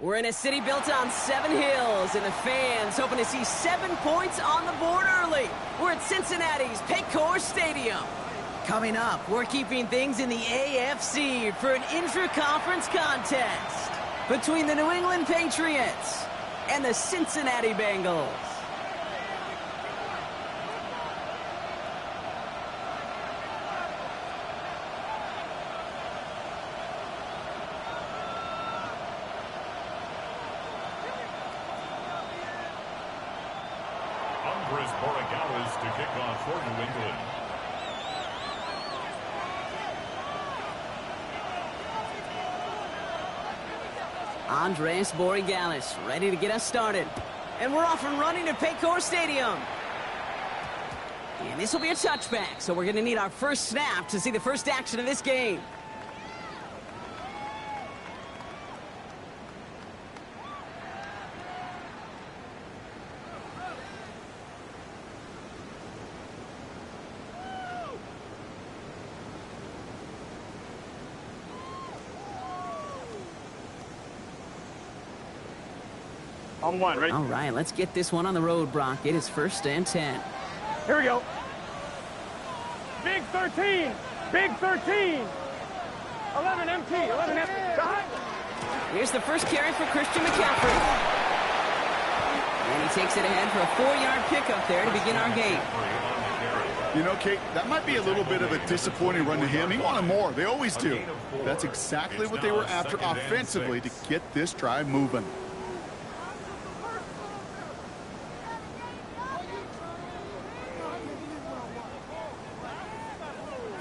We're in a city built on 7 hills, and the fans hoping to see 7 points on the board early. We're at Cincinnati's Paycor Stadium. Coming up, we're keeping things in the AFC for an intra-conference contest between the New England Patriots and the Cincinnati Bengals. To kick off for New England. Andres Borregales ready to get us started. And we're off and running at Paycor Stadium. And this will be a touchback, so we're going to need our first snap to see the first action of this game. On one, ready? All right, let's get this one on the road, Brock. It is 1st and 10. Here we go. Big 13. Big 13. 11 MT. 11 MT. Here's the first carry for Christian McCaffrey. And he takes it ahead for a 4-yard pickup there to begin our game. You know, Kate, that might be a little bit of a disappointing run to him. He wanted more. They always do. That's exactly what they were after offensively to get this drive moving.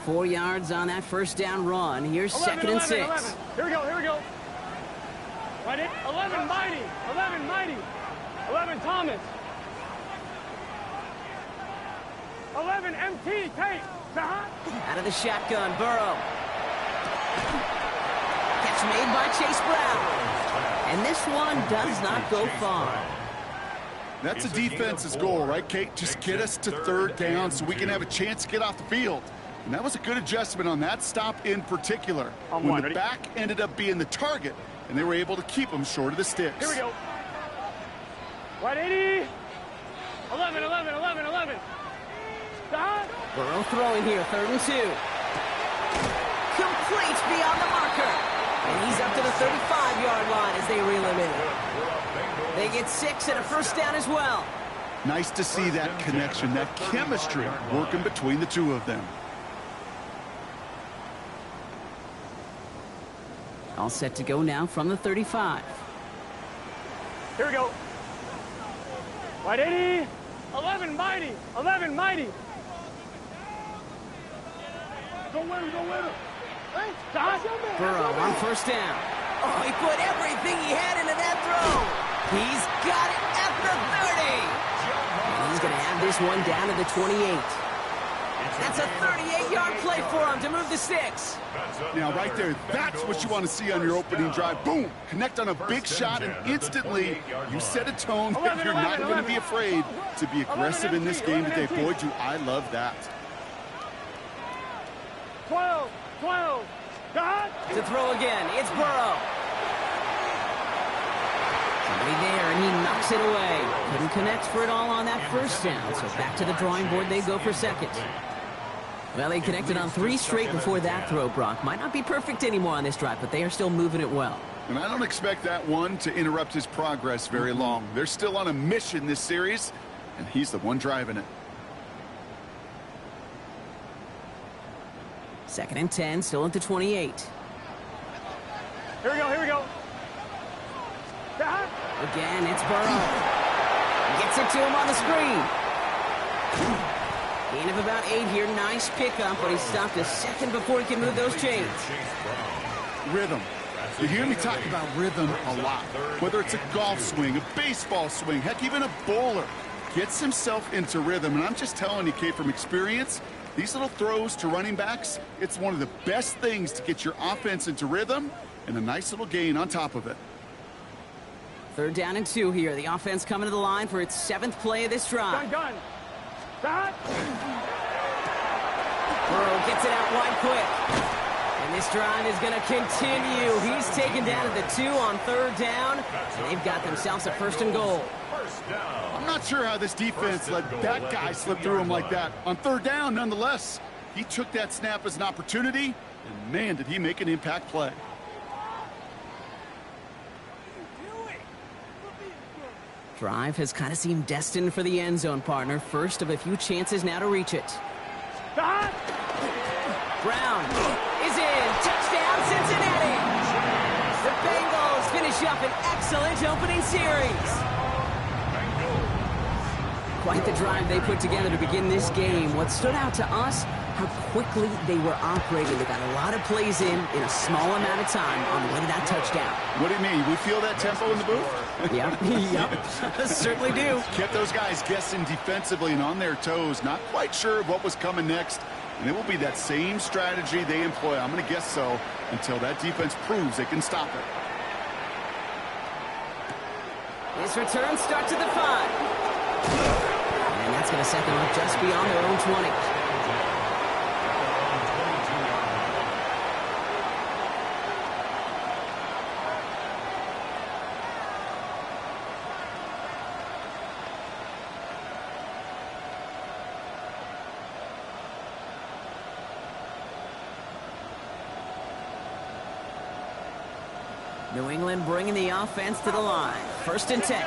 4 yards on that first down run. Here's 2nd and 6. 11. Here we go, here we go. Right it. 11 Mighty. 11 Mighty. 11 Thomas. 11 MT. Tate. Out of the shotgun, Burrow. Catch made by Chase Brown. And this one does not go far. That's a defense's goal, right, Kate? Just get us to 3rd down so we can have a chance to get off the field. And that was a good adjustment on that stop in particular. When the back ended up being the target, and they were able to keep them short of the sticks. Here we go. 180. 11, 11, 11, 11. Burrow throwing here, 3rd and 2. Complete beyond the marker. And he's up to the 35-yard line as they reel him in. They get 6 and a first down as well. Nice to see that connection, that chemistry working between the two of them. All set to go now from the 35. Here we go. 180. 11 Mighty. 11 Mighty. Go win him, go win him. Hey, Burrow on first down. Oh, he put everything he had into that throw. He's got it at the 30. And he's going to have this one down to the 28. That's a 38-yard play for him to move the sticks. Now, right there, that's what you want to see on your opening drive. Boom! Connect on a big shot, and instantly you set a tone that you're not going to be afraid to be aggressive in this game today. Boy, do I love that. 12, 12. To throw again, it's Burrow. Somebody there, and he knocks it away. Couldn't connect for it all on that first down, so back to the drawing board they go for 2nd. Well, they connected on 3 straight before that throw, Brock. Might not be perfect anymore on this drive, but they are still moving it well. And I don't expect that one to interrupt his progress very long. They're still on a mission this series, and he's the one driving it. 2nd and 10, still at the 28. Here we go, here we go. Again, it's Burrow. Gets it to him on the screen. Gain of about 8 here. Nice pickup, but he stopped a second before he can move those chains. Rhythm. You hear me talk about rhythm a lot. Whether it's a golf swing, a baseball swing, heck, even a bowler gets himself into rhythm. And I'm just telling you, Kate, from experience, these little throws to running backs, it's one of the best things to get your offense into rhythm and a nice little gain on top of it. 3rd down and 2 here. The offense coming to the line for its 7th play of this drive. Gun. Burrow gets it out wide quick. And And this drive is going to continue. He's taken down at the 2 on 3rd down, and they've got themselves a 1st and goal. I'm not sure how this defense let that guy slip through him like that. On 3rd down, nonetheless, he took that snap as an opportunity, and man, did he make an impact play. Drive has kind of seemed destined for the end zone, partner. First of a few chances now to reach it. Brown is in. Touchdown, Cincinnati. The Bengals finish up an excellent opening series. Quite the drive they put together to begin this game. What stood out to us, how quickly they were operating. They got a lot of plays in a small amount of time on the way to that touchdown. What do you mean? We feel that tempo in the booth? Yep. Certainly do. Kept those guys guessing defensively and on their toes. Not quite sure what was coming next. And it will be that same strategy they employ. I'm going to guess so until that defense proves they can stop it. This return starts at the 5. And that's going to set them up just beyond their own 20. New England bringing the offense to the line. 1st and 10.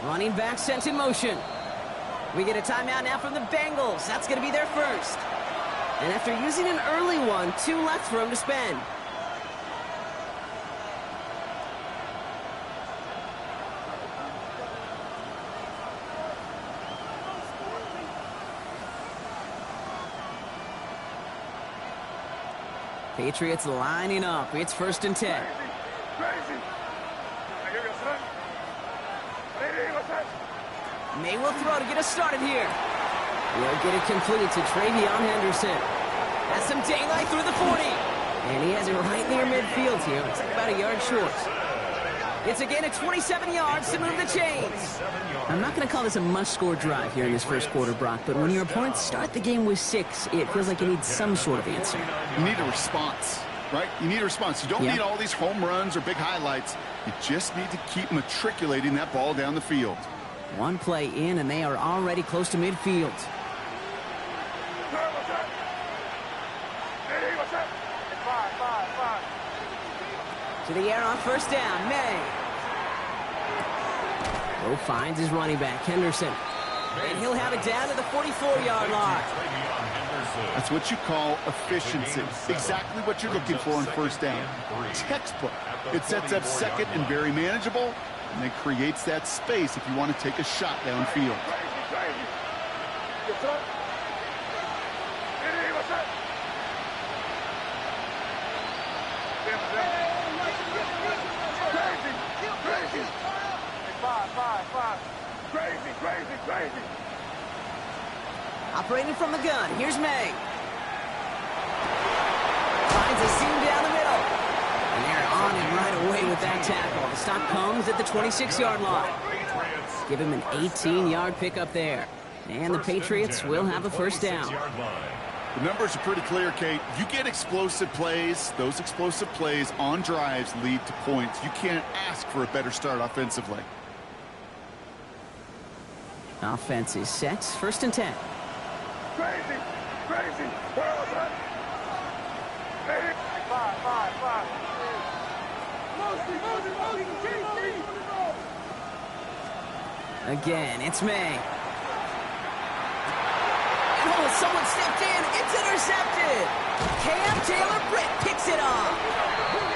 Running back sent in motion. We get a timeout now from the Bengals. That's going to be their first. And after using an early one, 2 left for him to spend. Patriots lining up. It's 1st and 10. May will throw to get us started here. He'll get it completed to Travion Henderson. Has some daylight through the 40. And he has it right near midfield here. It's like about a yard short. It's again at 27 yards to move the chains. I'm not going to call this a must-score drive here in this first quarter, Brock, but when your opponents start the game with 6, it feels like you need some sort of answer. You need a response, right? You need a response. You don't need all these home runs or big highlights. You just need to keep matriculating that ball down the field. One play in, and they are already close to midfield. To the air on 1st down, May. Bo finds his running back, Henderson. And he'll have it down to the 44-yard line. That's what you call efficiency. Exactly what you're looking for on 1st down. Textbook. It sets up 2nd and very manageable, and it creates that space if you want to take a shot downfield. Crazy. Operating from the gun, here's May. Finds a seam down the middle. And they're on him right away with that tackle. The stop comes at the 26-yard line. Give him an 18-yard pickup there. And the Patriots will have a 1st down. The numbers are pretty clear, Kate. You get explosive plays. Those explosive plays on drives lead to points. You can't ask for a better start offensively. Offense is set. 1st and 10. Crazy. Where was that? 5. Again, it's May. Oh, someone stepped in. It's intercepted. Cam Taylor-Britt picks it off.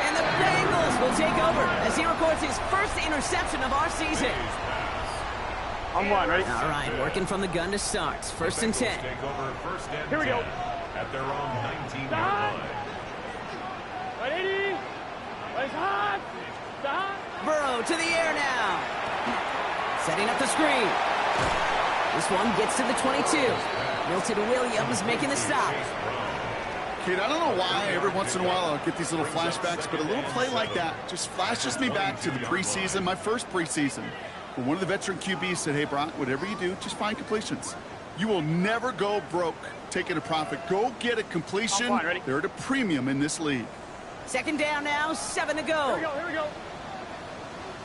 And the Bengals will take over as he records his first interception of our season. I'm one, ready? All right, working from the gun to start. 1st and 10. Here we go. At their own 19-yard line. Ready? Let's hot. Burrow to the air now. Setting up the screen. This one gets to the 22. Milton Williams making the stop. Kate, I don't know why every once in a while I'll get these little flashbacks, but a little play like that just flashes me back to the preseason, my first preseason. When one of the veteran QBs said, hey, Brock, whatever you do, just find completions. You will never go broke taking a profit. Go get a completion. They're at a premium in this league. Second down now, 7 to go. Here we go.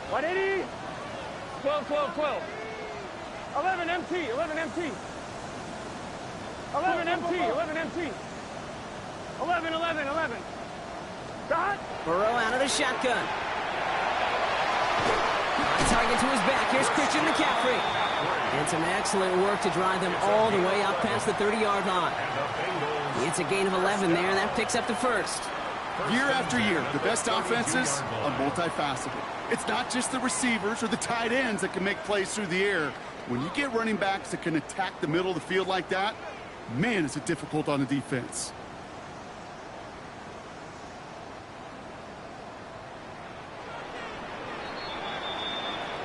180. 12, 12, 12. 11 MT, 11 MT. 11 MT, 11 MT. 11, 11, 11. Dot. Burrow out of the shotgun. On target to his back. Here's Christian McCaffrey. And some excellent work to drive them all the way up past the 30-yard line. It's a gain of 11 there. That picks up the first. Year after year, the best offenses are multifaceted. It's not just the receivers or the tight ends that can make plays through the air. When you get running backs that can attack the middle of the field like that, man, is it difficult on the defense.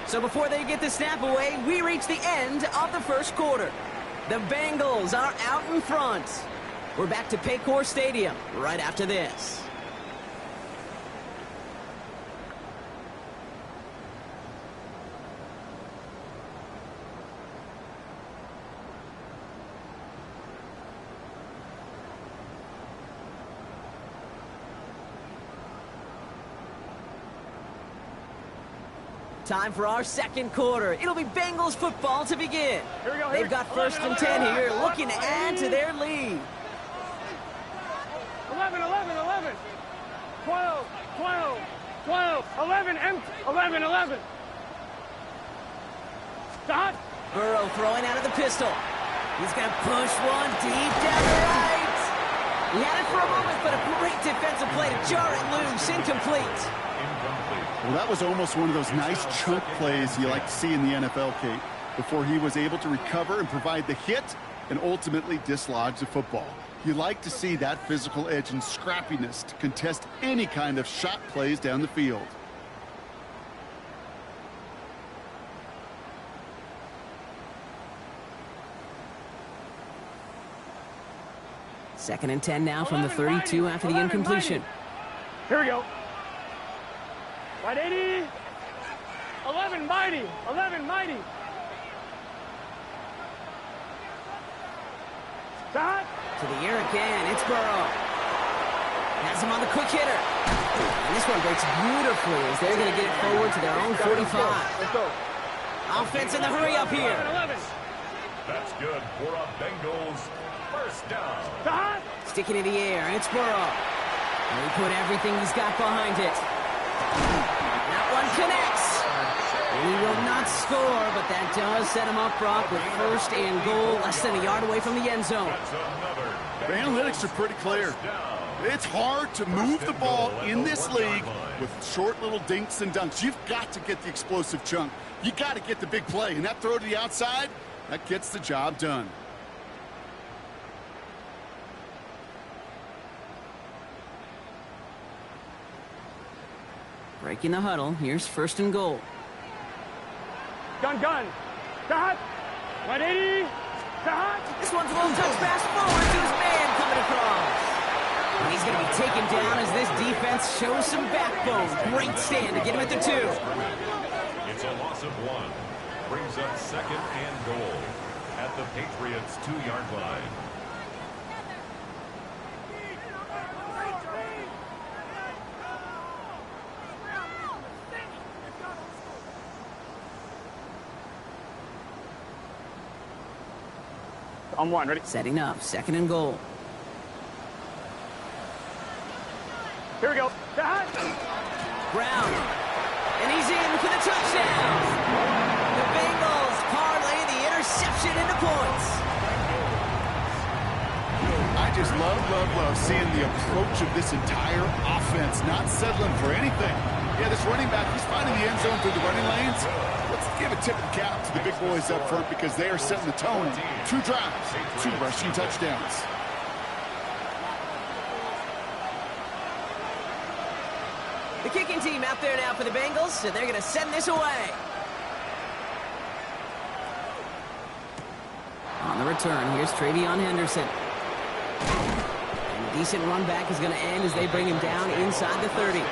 So before they get the snap away, we reach the end of the first quarter. The Bengals are out in front. We're back to Paycor Stadium right after this. Time for our second quarter. It'll be Bengals football to begin. They've got first and 10 here, looking to add to their lead. 11, 11, 11. 12, 12, 12. 11, 11, 11. Dot. Burrow throwing out of the pistol. He's going to push one deep down the right. He had it for a moment, but a great defensive play to jar it loose. Incomplete. Well, that was almost one of those nice chunk plays you like to see in the NFL, Kate, before he was able to recover and provide the hit and ultimately dislodge the football. You like to see that physical edge and scrappiness to contest any kind of shot plays down the field. Second and 10 now from the 32 after the incompletion. Here we go. 180. 11 mighty. 11 mighty. Dot. To the air again. It's Burrow. Has him on the quick hitter. And this one breaks beautifully as they're going to get it forward to their own 45. Let's go. Offense in the hurry up here. 11. That's good for a Bengals first down. Dot. Sticking in the air. It's Burrow. And he put everything he's got behind it. That one connects. He will not score, but that does set him up, Brock, with first and goal, less than a yard away from the end zone. The analytics are pretty clear. It's hard to move the ball in this league with short little dinks and dunks. You've got to get the explosive chunk. You got to get the big play, and that throw to the outside, that gets the job done. Breaking the huddle. Here's first and goal. Gun. Dot. 180. Dot. This one's a little touch pass forward to his man coming across. And he's going to be taken down as this defense shows some backbone. Great stand to get him at the 2. It's a loss of 1. Brings up second and goal at the Patriots' 2-yard line. On 1, ready? Setting up, second and goal. Here we go. Dot. Brown. And he's in for the touchdown. The Bengals parlay the interception into points. I just love seeing the approach of this entire offense, not settling for anything. Yeah, this running back, he's finding the end zone through the running lanes. Let's give a tip of the cap to the big boys up front because they are setting the tone. 2 drives, 2 rushing touchdowns. The kicking team out there now for the Bengals, so they're going to send this away. On the return, here's Travion Henderson. And a decent run back is going to end as they bring him down inside the 30.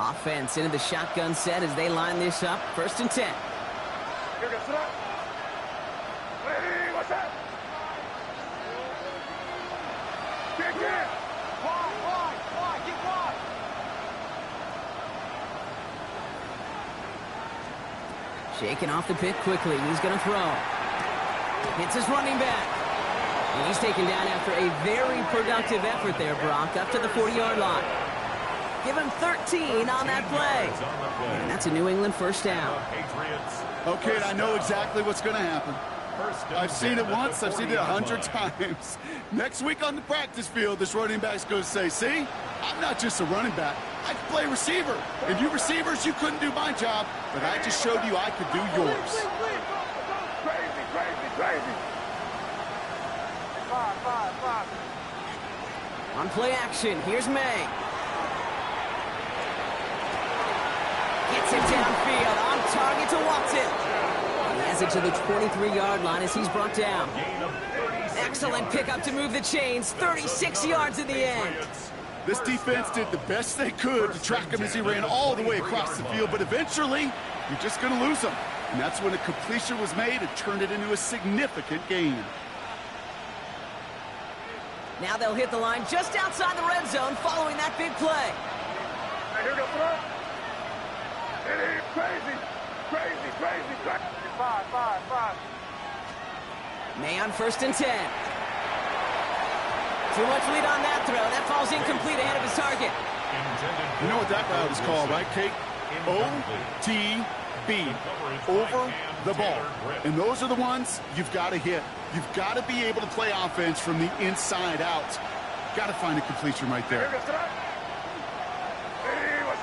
Offense into the shotgun set as they line this up. 1st and 10. Here goes it. Hey, what's that? Kick it. Wide, get wide. Shaking off the pick quickly. He's going to throw. Hits his running back. And he's taken down after a very productive effort there, Brock, up to the 40-yard line. Give him 13 on that play. And that's a New England 1st down. Okay, I know exactly what's going to happen. I've seen it once. I've seen it 100 times. Next week on the practice field, this running back's going to say, see, I'm not just a running back. I can play receiver. And you receivers, you couldn't do my job, but I just showed you I could do yours. Crazy. Five. On play action, here's May. Gets it downfield, on target to Watson. He has it to the 23-yard line as he's brought down. Excellent pickup to move the chains, 36 yards in the end. This defense did the best they could to track him as he ran all the way across the field, but eventually, you're just going to lose him. And that's when a completion was made and turned it into a significant gain. Now they'll hit the line just outside the red zone following that big play. Here goes it. It is crazy. Five. May on 1st and 10. Too much lead on that throw. That falls incomplete ahead of his target. You know what that route is called, right, Kate? OTB. Over the ball. And those are the ones you've got to hit. You've got to be able to play offense from the inside out. Got to find a completion right there. Hey, what's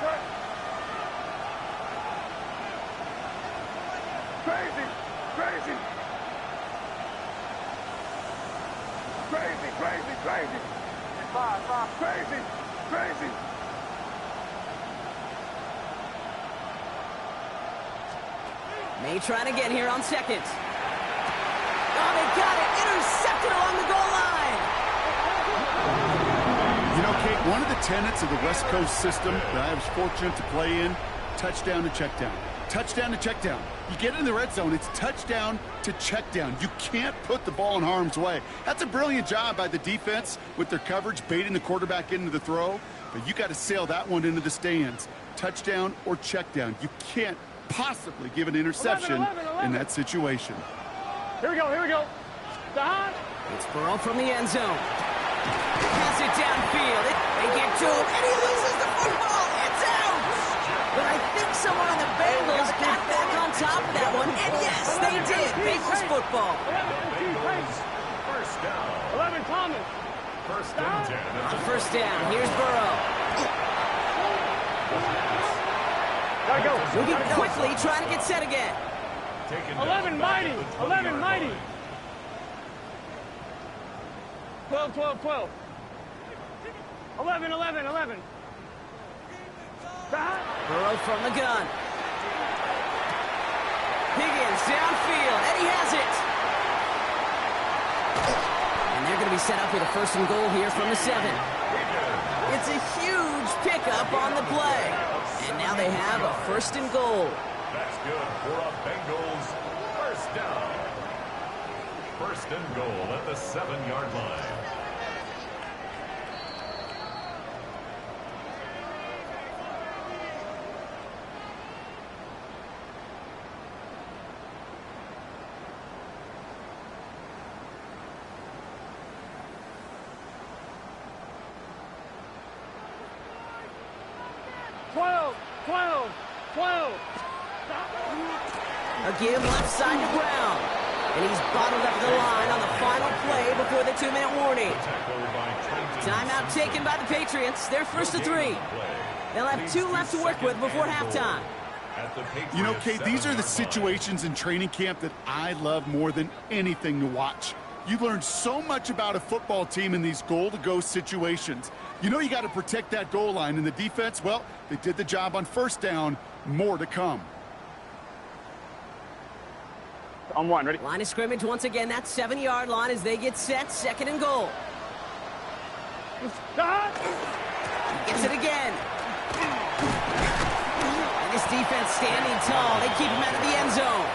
that? Crazy. Five. Crazy. May trying to get here on 2nd. Oh, they got it. Intercepted along the goal line. You know, Kate, one of the tenets of the West Coast system that I was fortunate to play in, touchdown to check down. Touchdown to check down. You get in the red zone, it's touchdown to check down. You can't put the ball in harm's way. That's a brilliant job by the defense with their coverage, baiting the quarterback into the throw. But you got to sail that one into the stands. Touchdown or check down. You can't possibly give an interception 11. In that situation. Here we go. It's Burrow from the end zone. Pass it downfield. They get to him, and he loses the football. It's out. But I think someone on the Bengals got back on top of that one, and yes, they did. Bengals football. 1st down. 11 Thomas. 1st and 10. On 1st down, here's Burrow. Gotta go. Moving quickly, trying to get set again. 11 mighty. 12. 11. Burrow from the gun. Higgins downfield, and he has it. And they're going to be set up with a 1st and goal here from the 7. It's a huge pickup on the play. And now they have a 1st and goal. That's good for a Bengals 1st down. 1st and goal at the 7-yard line. Again, left side to Brown. And he's bottled up the line on the final play before the 2-minute warning. Timeout taken by the Patriots. They're 1st and 3. They'll have 2 left to work with before halftime. You know, Kate, these are the situations in training camp that I love more than anything to watch. You learn so much about a football team in these goal-to-go situations. You know you got to protect that goal line, and the defense, well, they did the job on 1st down. More to come. On 1, ready? Line of scrimmage once again, that 7-yard line as they get set, 2nd and goal. Gets it again. defense standing tall. They keep him out of the end zone.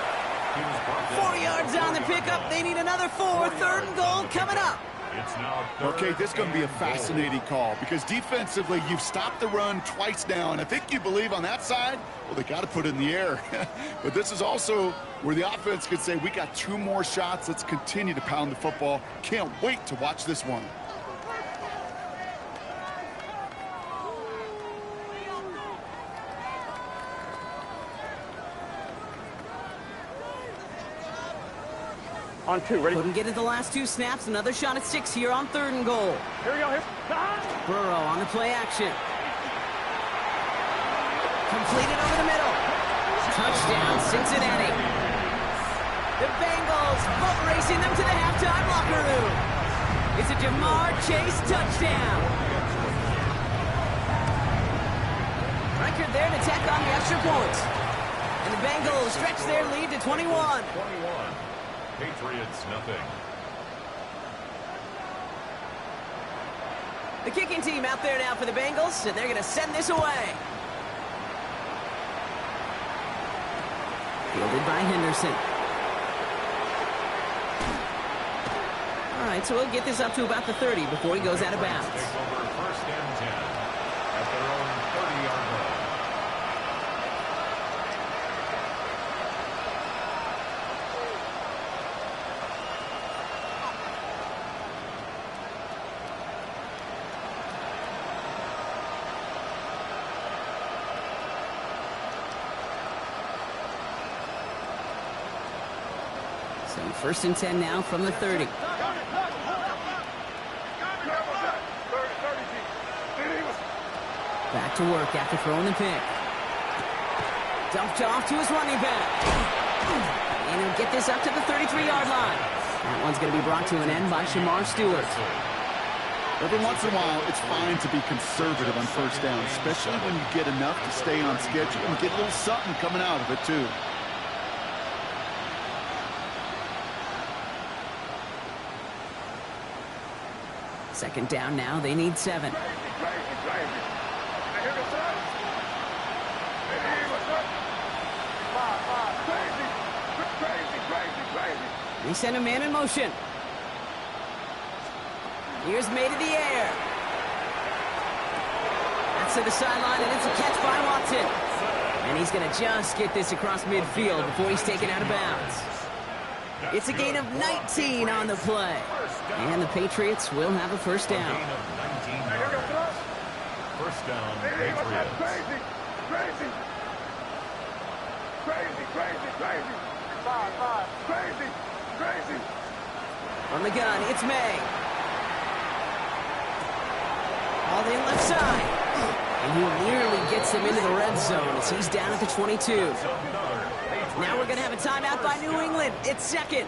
4 yards on the pickup. They need another 4. 3rd and goal coming up. Okay, this is going to be a fascinating call because defensively, you've stopped the run twice now, and I think you believe on that side, well, they got to put it in the air. But this is also where the offense could say, we got 2 more shots. Let's continue to pound the football. Can't wait to watch this one. On 2, ready? Couldn't get it the last 2 snaps. Another shot at 6 here on 3rd and goal. Here we go. Here. Burrow on the play action. Completed over the middle. Touchdown, Cincinnati. The Bengals boat racing them to the halftime locker room. It's a Jamar Chase touchdown. Record there to tack on the extra points. And the Bengals stretch their lead to 21. Patriots, nothing. The kicking team out there now for the Bengals, and they're going to send this away. Fielded by Henderson. All right, so we'll get this up to about the 30 before he goes out of bounds. Take over 1st and 10 at their own 30-yard line. So 1st and 10 now from the 30. Back to work after throwing the pick. Dumped off to his running back. And he'll get this up to the 33-yard line. That one's going to be brought to an end by Shamar Stewart. Every once in a while, it's fine to be conservative on 1st down, especially when you get enough to stay on schedule and get a little something coming out of it, too. Second down now. They need 7. They send a man in motion. Here's made in the air. That's to the sideline, and it's a catch by Watson. And he's going to just get this across midfield before he's taken out of bounds. It's a gain of 19 on the play. And the Patriots will have a 1st down. 1st down, Patriots. From the gun, it's May. All in left side. And he nearly gets him into the red zone as he's down at the 22. Now we're going to have a timeout by New England. It's 2nd.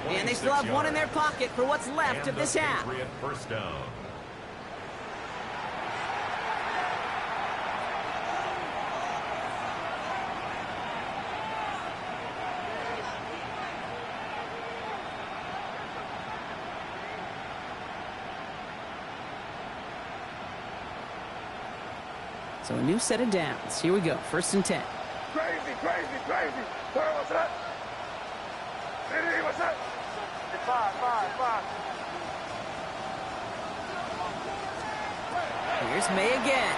And they still have 1 in their pocket for what's left of this half. 1st down. So a new set of downs. Here we go. 1st and 10. Crazy. What's that? What's that? 5. Here's May again.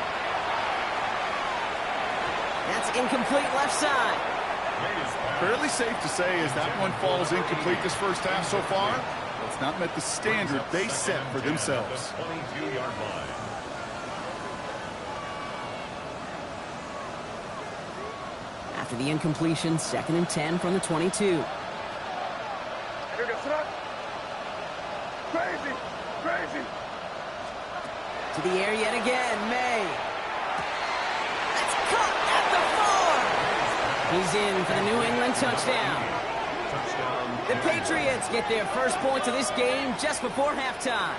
That's incomplete left side. Fairly safe to say as that one falls incomplete this 1st half so far, it's not met the standard they set for themselves. 22-yard line. After the incompletion, 2nd and 10 from the 22. Here we go, crazy. To the air yet again, May. That's caught at the 4. He's in for the New England touchdown. The Patriots get their 1st points of this game just before halftime.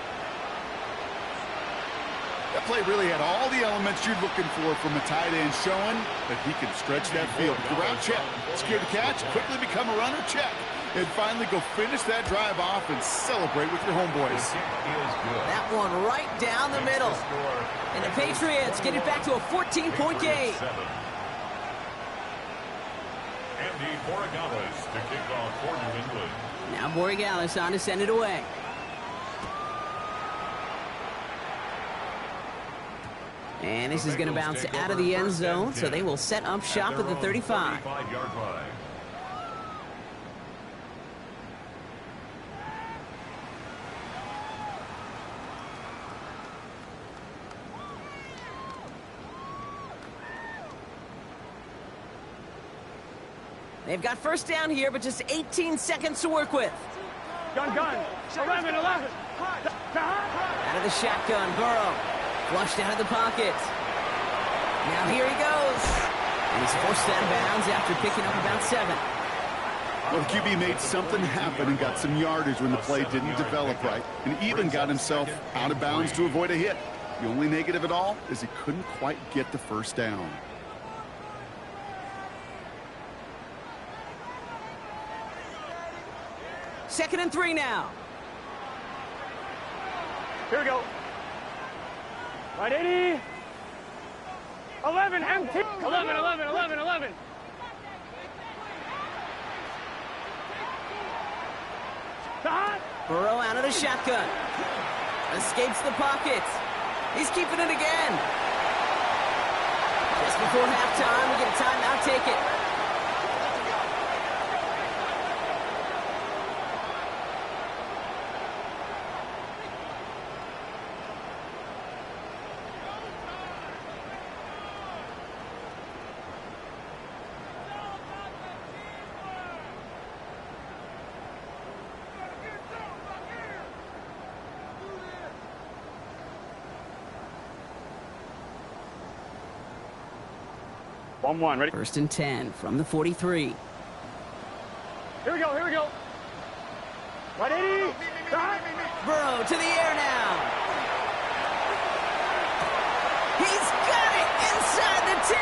That play really had all the elements you're looking for from a tight end, showing that he can stretch that field. The route check, secure the catch, quickly become a runner, check. And finally go finish that drive off and celebrate with your homeboys. That one right down the middle. And the Patriots get it back to a 14-point game. Andy Borregales to kick off for New England. Now Borregales on to send it away. And this is going to bounce out of the end zone, so they will set up shop at the 35. 35-yard line. They've got first down here, but just 18 seconds to work with. Gun. 11. Out of the shotgun, Burrow. Flushed out of the pocket. Now here he goes. And he's forced out of bounds after picking up about 7. Well, the QB made something happen and got some yardage when the play didn't develop right, and even got himself out of bounds to avoid a hit. The only negative at all is he couldn't quite get the first down. Second and 3 now. Here we go. Right, 80. 11, empty. 11. Burrow out of the shotgun. Escapes the pocket. He's keeping it again. Just before halftime, we get a timeout, take it. One, ready? First and 10 from the 43. Here we go. Right, 80. Burrow to the air now. He's got it inside the 10.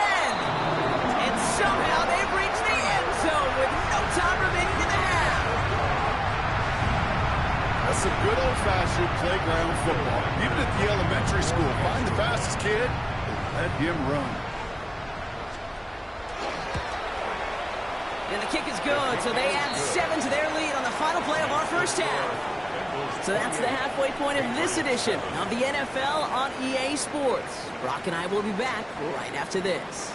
And somehow they've reached the end zone with no time remaining in the half. That's some good old-fashioned playground football. Even at the elementary school, find the fastest kid and let him run. And the kick is good, so they add 7 to their lead on the final play of our first half. So that's the halfway point of this edition of the NFL on EA Sports. Brock and I will be back right after this.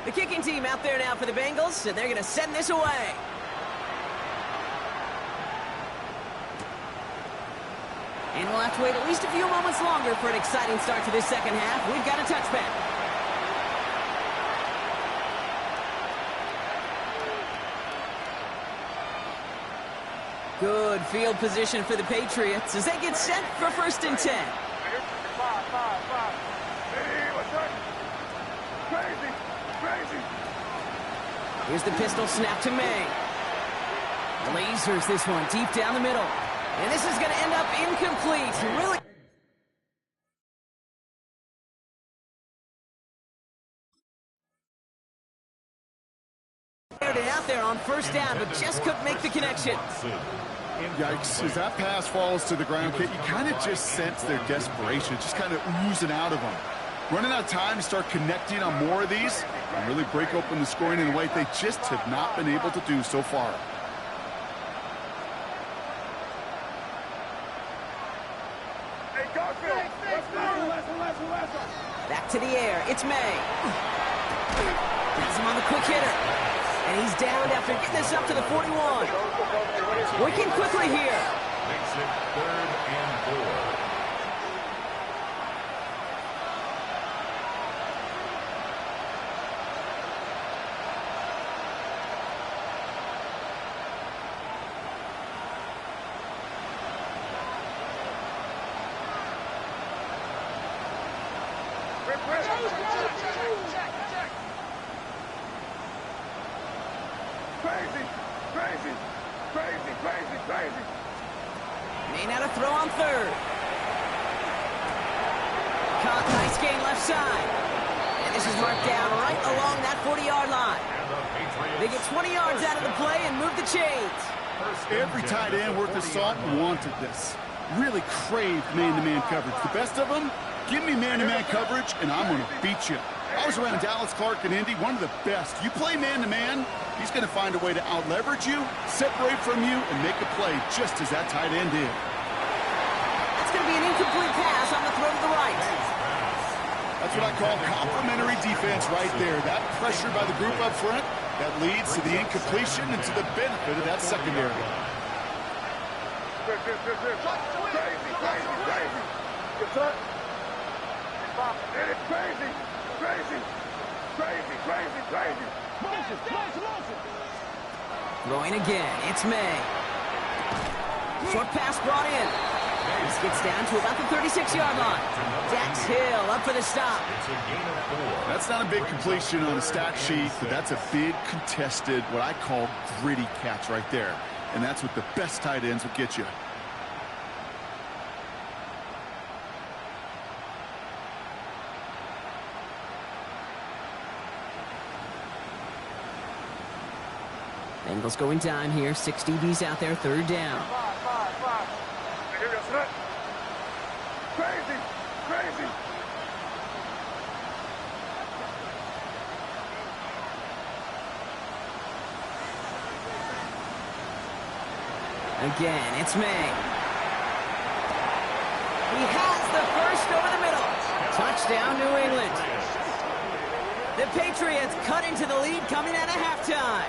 The kicking team out there now for the Bengals, and they're going to send this away. And we'll have to wait at least a few moments longer for an exciting start to this second half. We've got a touchback. Good field position for the Patriots as they get set for first and 10. Here's the pistol snap to May. Lasers this one deep down the middle. And this is going to end up incomplete. Really. Out there on first down, but just couldn't make the connection. Yikes. As that pass falls to the ground, Kit, you kind of just sense their desperation, just kind of oozing out of them. Running out of time to start connecting on more of these and really break open the scoring in a way they just have not been able to do so far. Back to the air. It's May. Has him on the quick hitter. And he's down after getting this up to the 41. Working quickly here. Makes it 3rd and 4. May now to throw on third. Caught, nice gain left side. And this is marked down right along that 40-yard line. They get 20 yards out of the play and move the chains. Every tight end worth his salt wanted this. Really craved man-to-man coverage. The best of them, Give me man-to-man coverage, and I'm going to beat you. I was around Dallas Clark and Indy, one of the best. You play man-to-man, he's going to find a way to out-leverage you, separate from you, and make a play just as that tight end did. That's going to be an incomplete pass on the throw to the right. That's what I call complimentary defense right there. That pressure by the group up front, that leads to the incompletion and to the benefit of that secondary. Crazy. Good touch. Crazy. Motion. Throwing again, it's May. Short pass brought in. This gets down to about the 36-yard line. Dax Hill up for the stop. It's a gain of 4. That's not a big completion on a stat sheet, but that's a big contested, what I call gritty catch right there. And that's what the best tight ends will get you. Bengals going down here. 6 DBs out there, third down. Five. Here we go, Crazy. Again, it's May. He has the first over the middle. Touchdown, New England. The Patriots cut into the lead coming out of halftime.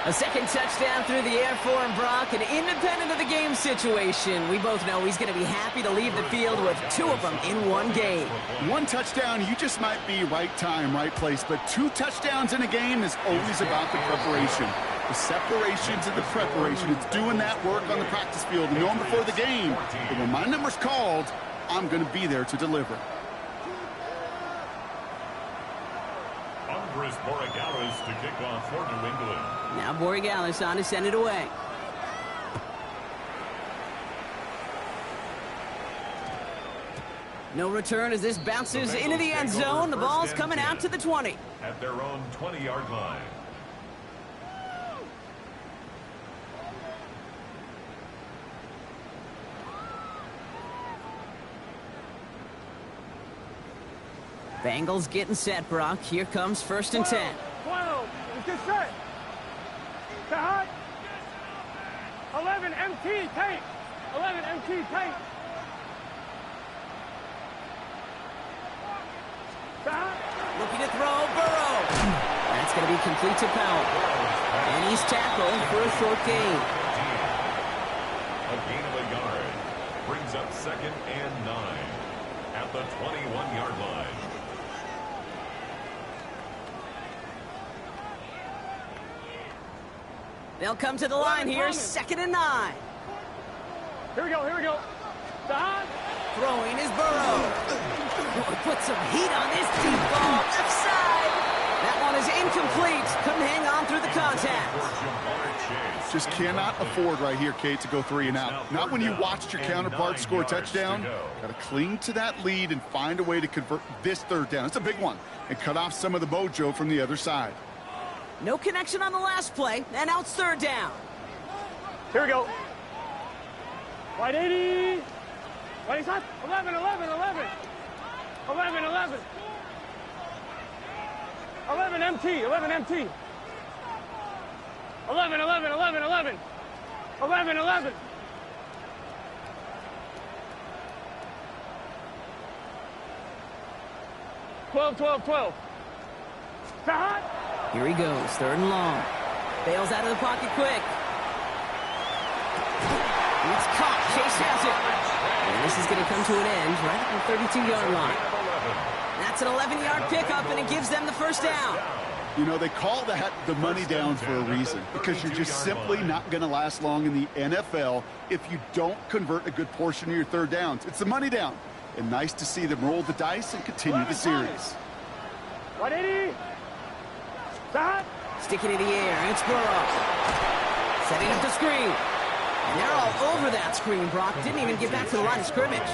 A second touchdown through the air for him, Brock, and independent of the game situation, we both know he's going to be happy to leave the field with 2 of them in one game. 1 touchdown, you just might be right time, right place, but 2 touchdowns in a game is always about the preparation. The separation to the preparation. It's doing that work on the practice field and knowing before the game that when my number's called, I'm going to be there to deliver. Andres Borregales to kick off for New England. Now Borregales on to send it away. No return as this bounces into the end zone. The ball's coming out to the 20. At their own 20-yard line. Bengals getting set, Brock. Here comes 1st and 10. 12. Get set. To hot. 11 MT tape. 11 MT tape. To hot. Looking to throw, Burrow. That's going to be complete to Powell. And he's tackled for a short gain. A gain of a yard. Brings up 2nd and 9. At the 21-yard line. They'll come to the line here, 2nd and 9. Here we go. Don. Throwing is Burrow. Put some heat on this deep ball, left side. That one is incomplete. Couldn't hang on through the contact. Just cannot afford right here, Kate, to go 3 and out. Not when you watched your counterpart score a touchdown. Got to cling to that lead and find a way to convert this 3rd down. It's a big one. And cut off some of the mojo from the other side. No connection on the last play, and out 3rd down. Here we go. White 80. White hot. 11. 11 MT. 11. 12. Hot. Here he goes, 3rd and long. Bails out of the pocket quick. It's caught. Chase has it. And this is going to come to an end right at the 32-yard line. That's an 11-yard pickup, and it gives them the 1st down. You know, they call that the money down for a reason, because you're just simply not going to last long in the NFL if you don't convert a good portion of your 3rd downs. It's the money down. And nice to see them roll the dice and continue the series. 180. Stop. Sticking in the air, and it's Burrow. Setting up the screen. And they're all over that screen, Brock. Didn't even get back to the line of scrimmage.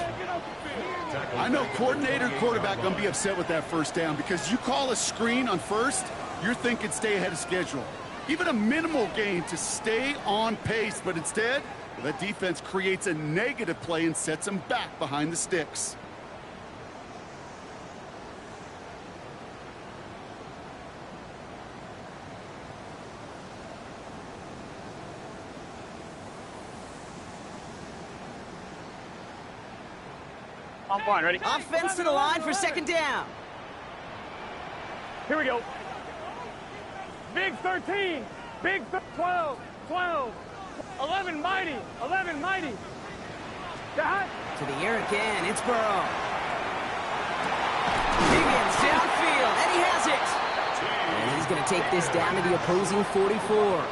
I know coordinator, quarterback going to be upset with that 1st down because you call a screen on 1st, you're thinking stay ahead of schedule. Even a minimal gain to stay on pace, but instead, That defense creates a negative play and sets them back behind the sticks. On one, ready? Offense to the line for second down. Here we go. Big 13. Big 12. 12. 11 mighty. 11 mighty. Dot. To the air again. It's Burrow. Higgins downfield, and he has it. And he's going to take this down to the opposing 44.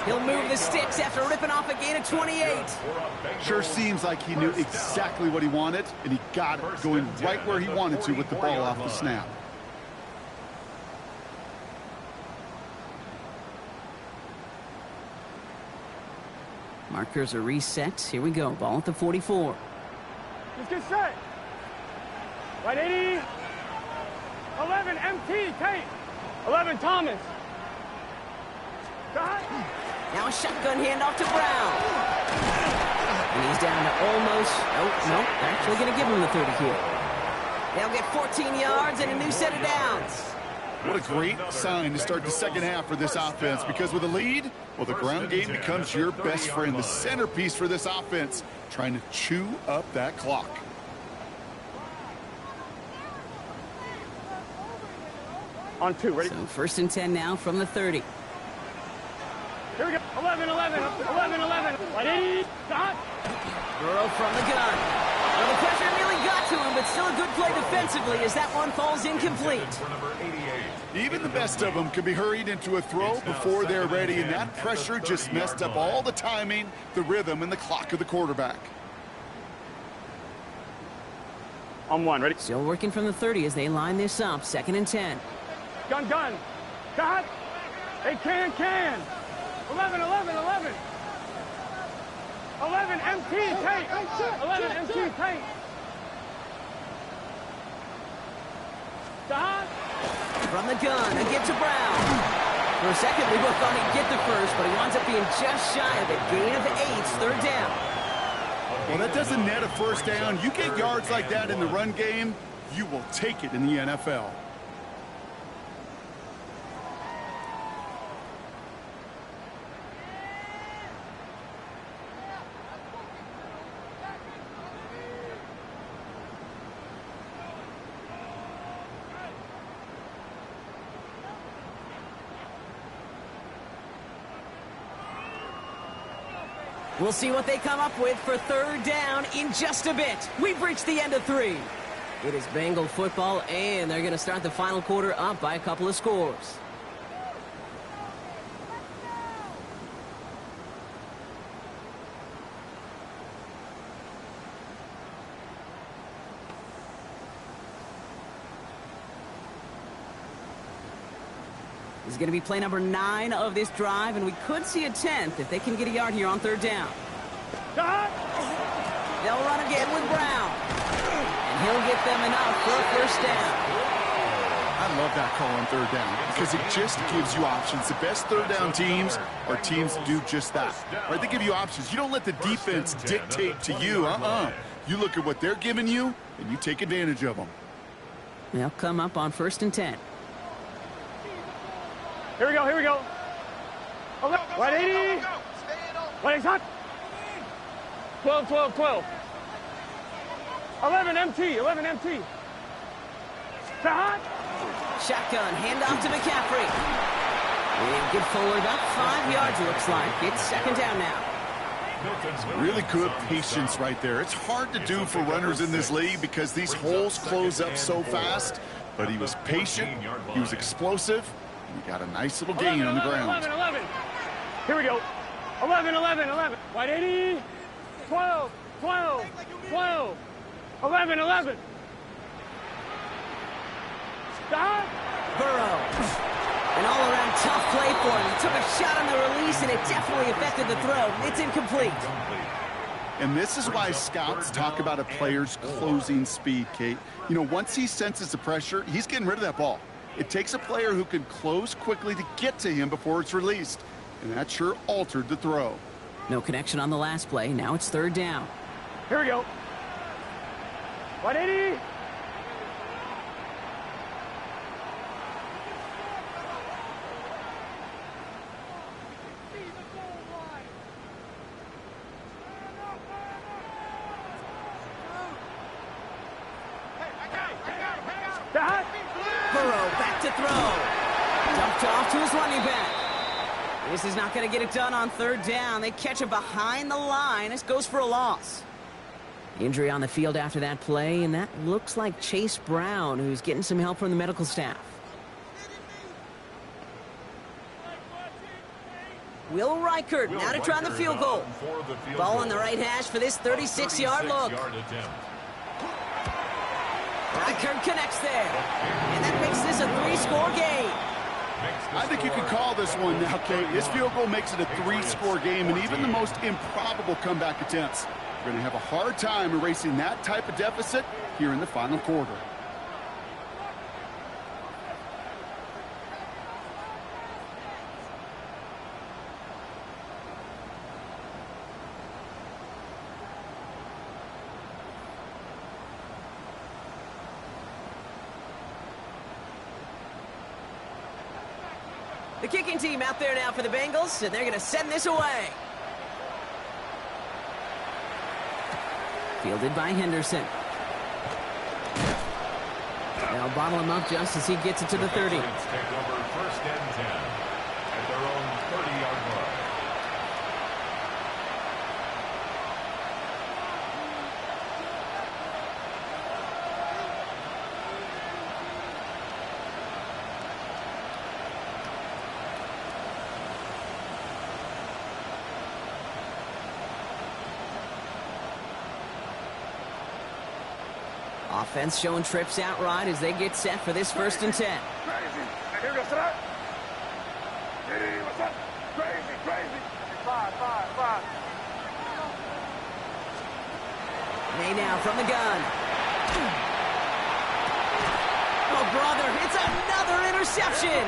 He'll move the sticks after ripping off a gain of 28. Sure seems like he knew exactly what he wanted, and he got it, going right where he wanted to with the ball off the snap. Markers are reset. Here we go. Ball at the 44. Let's get set. Right 80. 11 MT, Tate. 11 Thomas. Dot. Now a shotgun handoff to Brown. And he's down to almost... Oh, no. They're actually going to give him the 30 here. They'll get 14 yards and a new set of downs. What a great sign to start the second half for this offense, because with a lead, well, the ground game becomes your best friend, the centerpiece for this offense, trying to chew up that clock. On two, ready? So first and 10 now from the 30. Here we go. 11, 11, 11, 11. Right 80. Dot. Burrow from the gun. Well, the pressure nearly got to him, but still a good play defensively as that one falls incomplete. Even the best of them can be hurried into a throw before they're ready, and that pressure just messed up all the timing, the rhythm, and the clock of the quarterback. On one, ready? Still working from the 30 as they line this up. Second and 10. Gun, gun. Dot. They can. 11, 11, 11. 11 MT, Tate. 11 MT, Tate. Dot. From the gun, and get to Brown. For a second, we both thought he'd get the first, but he winds up being just shy of a gain of 8, third down. Well, that doesn't net a first down. You get yards like that in the run game, you will take it in the NFL. We'll see what they come up with for third down in just a bit. We've reached the end of 3. It is Bengal football, and they're going to start the final quarter up by a couple of scores. This is going to be play number 9 of this drive, and we could see a 10th if they can get a yard here on third down. Dot. They'll run again with Brown, and he'll get them enough for a first down. I love that call on third down because it just gives you options. The best third down teams are teams that do just that. Right? They give you options. You don't let the defense dictate to you. You look at what they're giving you, and you take advantage of them. They'll come up on first and 10. Here we go. Right 80. Right hot. 12, 12, 12. 11 MT, 11 MT. Hot. Shotgun, handoff to McCaffrey. And get forward about 5 yards, it looks like. It's second down now. Really good patience right there. It's hard to do for runners in this league because these holes close up so fast. But he was patient, he was explosive, and he got a nice little gain on the ground. 11, 11. Here we go. 11, 11, 11. White 80. 12, 12, 12. 11, 11. Stop. Burrow. An all-around tough play for him. He took a shot on the release, and it definitely affected the throw. It's incomplete. And this is why scouts talk about a player's closing speed, Kate. You know, once he senses the pressure, he's getting rid of that ball. It takes a player who can close quickly to get to him before it's released. And that sure altered the throw. No connection on the last play. Now it's third down. Here we go. 180. Burrow back to throw. Dumped off to his running back. This is not going to get it done on third down. They catch him behind the line. This goes for a loss. Injury on the field after that play, and that looks like Chase Brown, who's getting some help from the medical staff. Will Reichert now to try on the field goal. Ball on the right hash for this 36-yard look. Reichert connects there. And that makes this a 3-score game. I think you can call this one now, Kate. This field goal makes it a 3-score game, and even the most improbable comeback attempts are going to have a hard time erasing that type of deficit here in the final quarter. The kicking team out there now for the Bengals, and they're going to send this away. Fielded by Henderson. They'll bottle him up just as he gets it to the 30. Take over first and 10 at their own 30-yard line. Offense showing trips out right as they get set for this first and 10. Crazy. Here we go, start. Hey, what's up? Crazy, crazy. 5. May now from the gun. Oh, brother, it's another interception.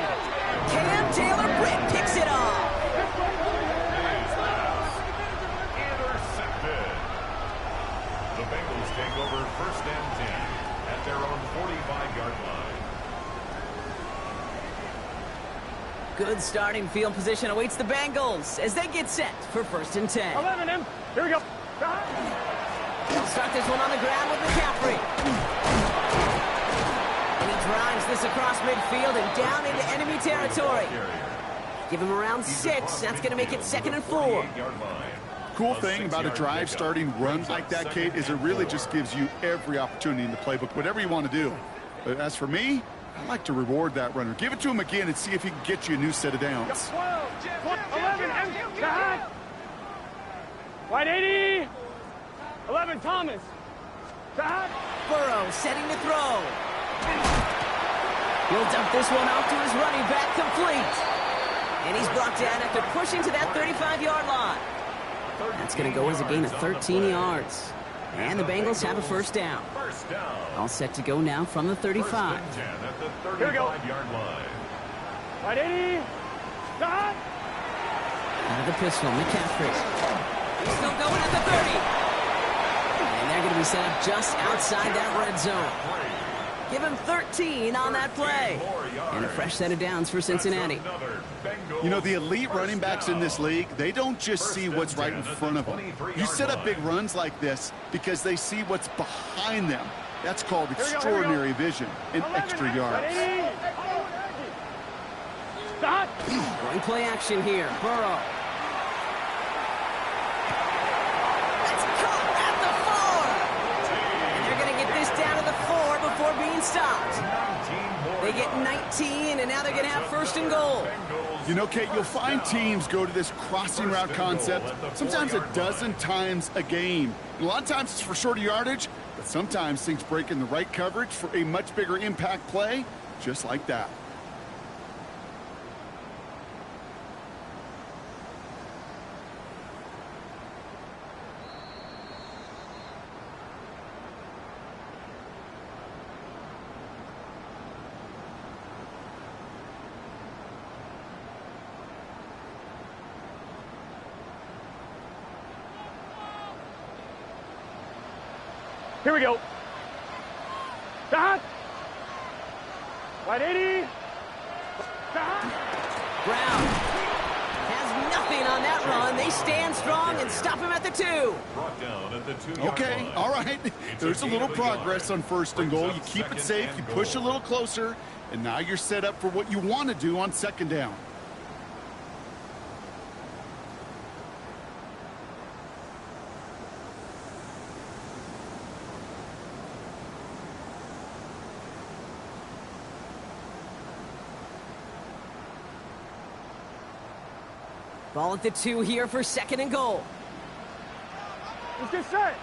Cam Taylor-Britt picks it off. Intercepted. The Bengals take over first and 10 at their own 45-yard line. Good starting field position awaits the Bengals as they get set for first and 10. 11 him. Here we go. They'll start this one on the ground with McCaffrey. And he drives this across midfield and down into enemy territory. Give him around 6. That's going to make it 2nd and 4. Cool thing about a drive starting run like that, Kate, is it really just gives you every opportunity in the playbook, whatever you want to do. But as for me, I like to reward that runner. Give it to him again and see if he can get you a new set of downs. 11 him. Shahad. 180. 11 Thomas. Shahad. Burrow setting to throw. He'll dump this one off to his running back, complete. And he's brought down after pushing to that 35-yard line. That's going to go as a gain of 13 yards. And the Bengals have a first down. All set to go now from the 35. Here we go. 180. Shahad. Out of the pistol, McCaffrey. He's still going at the 30. And they're going to be set up just outside that red zone. Give him 13 on that play. And a fresh set of downs for Cincinnati. You know, the elite running backs in this league, they don't just see what's right in front of them. You set up big runs like this because they see what's behind them. That's called extraordinary vision and extra yards. Going play action here. Burrow. That's caught at the 4. And they're going to get this down to the 4 before being stopped. They get 19, and now they're going to have first and goal. You know, Kate, you'll find teams go to this crossing route concept sometimes a dozen times a game. And a lot of times it's for shorter yardage, but sometimes things break in the right coverage for a much bigger impact play, just like that. Here we go. Stop. Wide 80. Stop. Brown has nothing on that run. They stand strong and stop him at the 2. Brought down at the 2-yard Okay, line. all right. There's a little progress on first and goal. You keep it safe, you push a little closer, and now you're set up for what you want to do on second down. Ball at the 2 here for second and goal. Let's get set.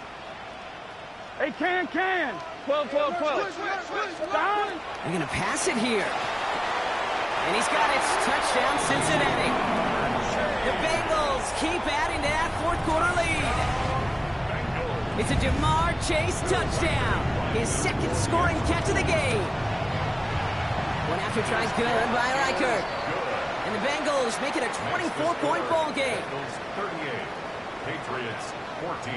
Hey, can. 12. Stop. They're going to pass it here. And he's got it. Touchdown, Cincinnati. The Bengals keep adding to that fourth quarter lead. It's a Jamar Chase touchdown. His second scoring catch of the game. One after try good by Reichert. And the Bengals make it a 24-point ball game. Bengals 38, Patriots 14.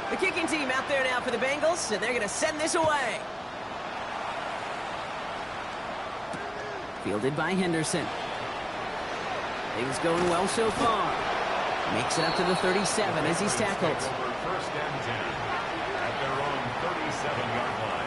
The kicking team out there now for the Bengals, and they're going to send this away. Fielded by Henderson. Things going well so far. Makes it up to the 37 as he's tackled. First and 10 at their own 37-yard line.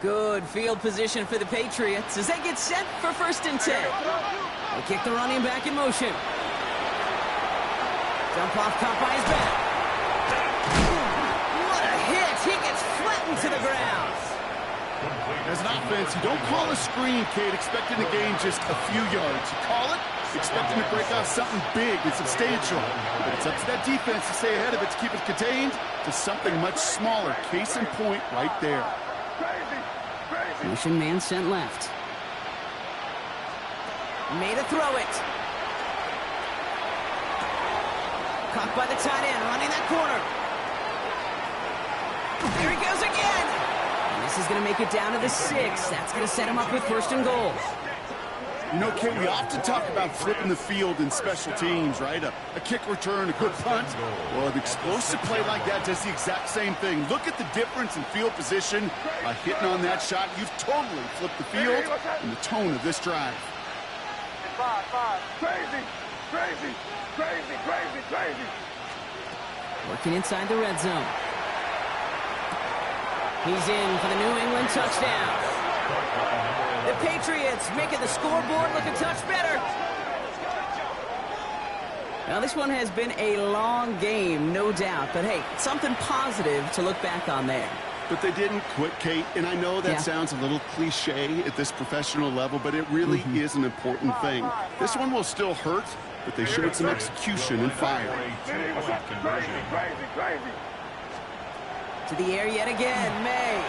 Good field position for the Patriots as they get set for first and 10. They kick the running back in motion. Jump off caught by his back. What a hit! He gets flattened to the ground. As an offense, you don't call a screen, Kate, expecting to gain just a few yards. You call it, expecting to break out something big and substantial. But it's up to that defense to stay ahead of it, to keep it contained to something much smaller. Case in point right there. Motion man sent left. Made a throw it. Caught by the tight end, running that corner. There he goes again. And this is going to make it down to the 6. That's going to set him up with first and goal. You know, Kate, we often talk about flipping the field in special teams, right? A kick return, a good punt. Well, an explosive play like that does the exact same thing. Look at the difference in field position. By hitting on that shot, you've totally flipped the field and the tone of this drive. 5. Crazy. Working inside the red zone. He's in for the New England touchdown. The Patriots making the scoreboard look a touch better. Now, this one has been a long game, no doubt. But, hey, something positive to look back on there. But they didn't quit, Kate. And I know that sounds a little cliche at this professional level, but it really is an important thing. This one will still hurt, but they showed some execution and fire. Crazy. To the air yet again, May.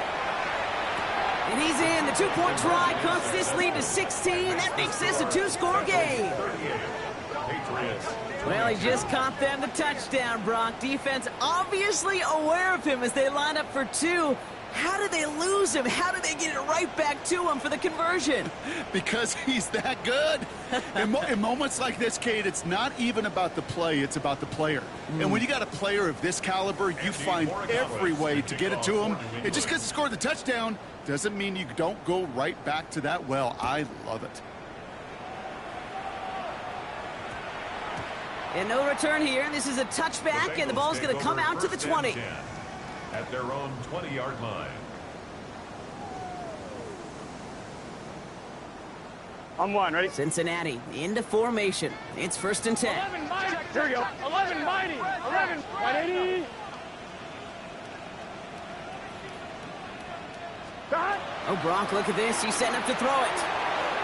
And he's in. The 2-point try cuts this lead to 16. That makes this a 2-score game. Well, he just caught them the touchdown, Brock. Defense obviously aware of him as they line up for 2. How did they lose him? How did they get it right back to him for the conversion? Because he's that good. In moments like this, Kate, it's not even about the play, it's about the player. And when you got a player of this caliber, you find every way to get it to him. And just because he scored the touchdown doesn't mean you don't go right back to that well. I love it. And no return here. This is a touchback, and the ball's going to come out to the 20. At their own 20-yard line. I'm one, ready? Cincinnati into formation. It's first and 10. 11 mighty. Here we go. 11 mighty. 11. 180. Stop. Oh, Brock, look at this. He's setting up to throw it.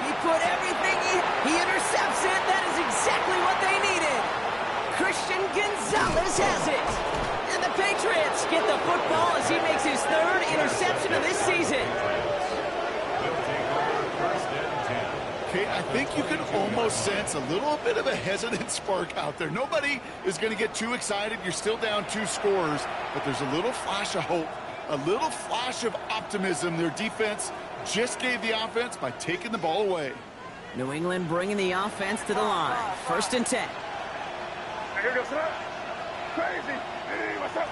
He put everything in. He intercepts it. That is exactly what they needed. Christian Gonzalez has it. And the Patriots get the football as he makes his third interception of this season. Okay, I think you can almost sense a little bit of a hesitant spark out there. Nobody is going to get too excited. You're still down 2 scores, but there's a little flash of hope, a little flash of optimism. Their defense just gave the offense by taking the ball away. New England bringing the offense to the line. 1st and 10. Here goes that. Crazy. Hey, what's up?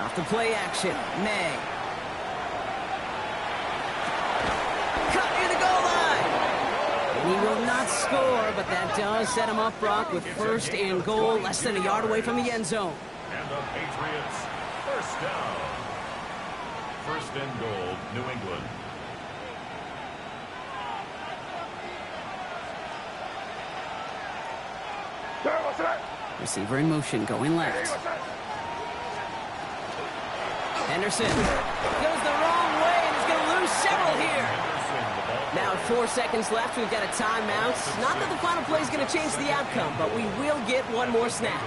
Off the play action. May. Cut near the goal line. And he will not score, but that does set him up, Brock, with 1st and goal, less than a yard away from the end zone. And the Patriots, 1st down. 1st and goal, New England. Receiver in motion, going left. Henderson goes the wrong way and is going to lose several here. Now 4 seconds left, we've got a timeout. Not that the final play is going to change the outcome, but we will get one more snap.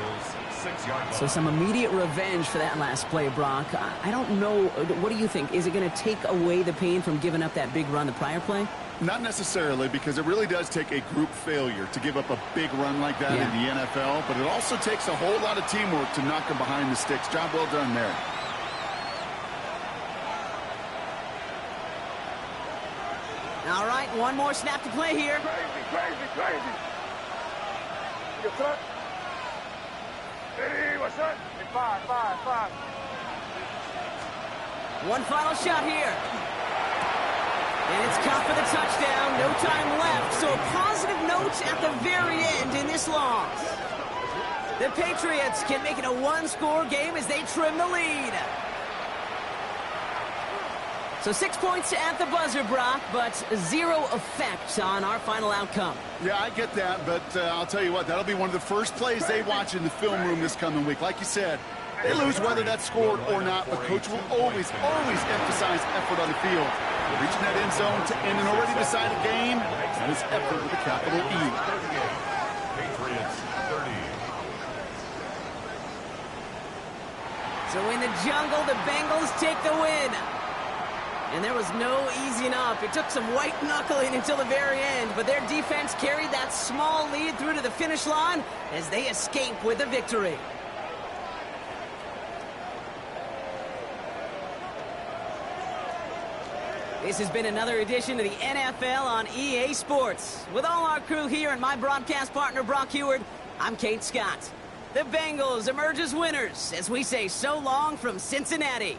So some immediate revenge for that last play, Brock. I don't know. What do you think? Is it going to take away the pain from giving up that big run the prior play? Not necessarily, because it really does take a group failure to give up a big run like that in the NFL, but it also takes a whole lot of teamwork to knock them behind the sticks. Job well done there. All right, one more snap to play here. Crazy. What's up? Hey, what's up? Hey, five. One final shot here. And it's caught for the touchdown. No time left. So a positive note at the very end in this loss. The Patriots can make it a 1-score game as they trim the lead. So 6 points at the buzzer, Brock, but 0 effect on our final outcome. Yeah, I get that, but I'll tell you what, that'll be one of the first plays they watch in the film room this coming week. Like you said, they lose whether that's scored or not, but Coach will always emphasize effort on the field. Reaching that end zone to end an already decided game, that is effort with a capital E. Patriots 30. So in the jungle, the Bengals take the win. And there was no easing up. It took some white knuckling until the very end, but their defense carried that small lead through to the finish line as they escape with a victory. This has been another edition of the NFL on EA Sports. With all our crew here and my broadcast partner, Brock Heward, I'm Kate Scott. The Bengals emerge as winners as we say so long from Cincinnati.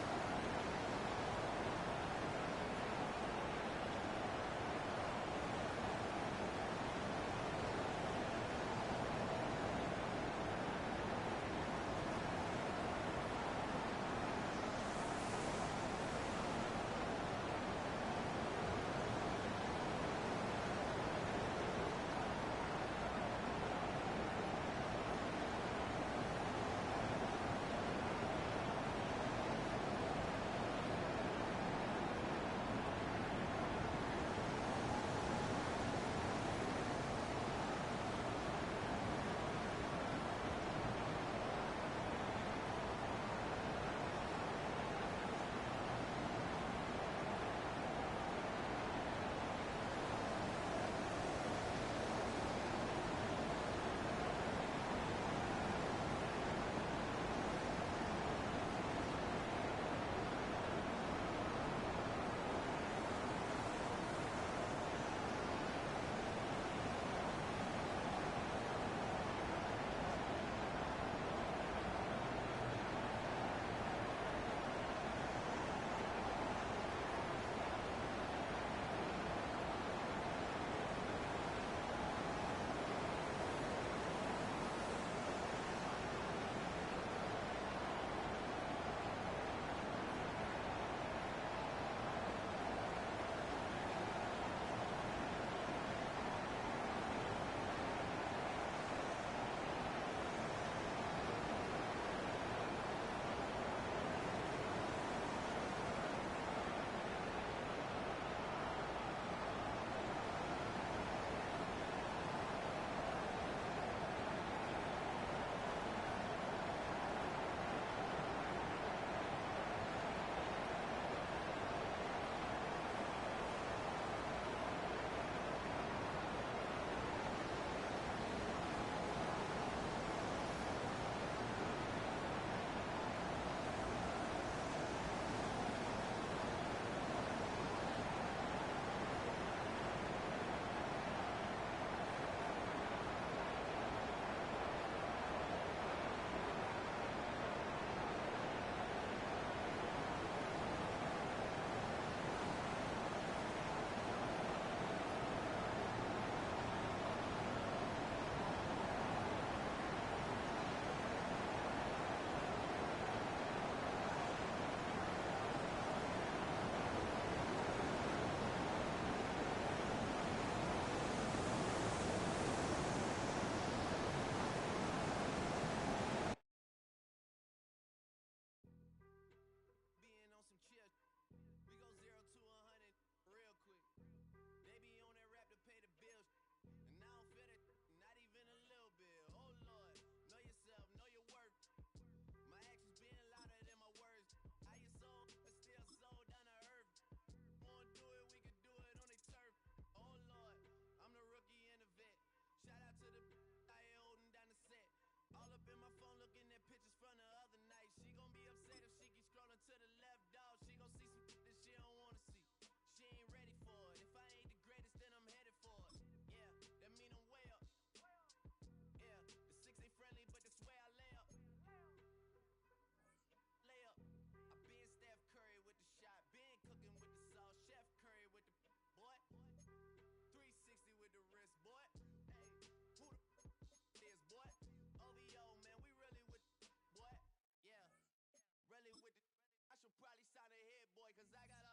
Cause I got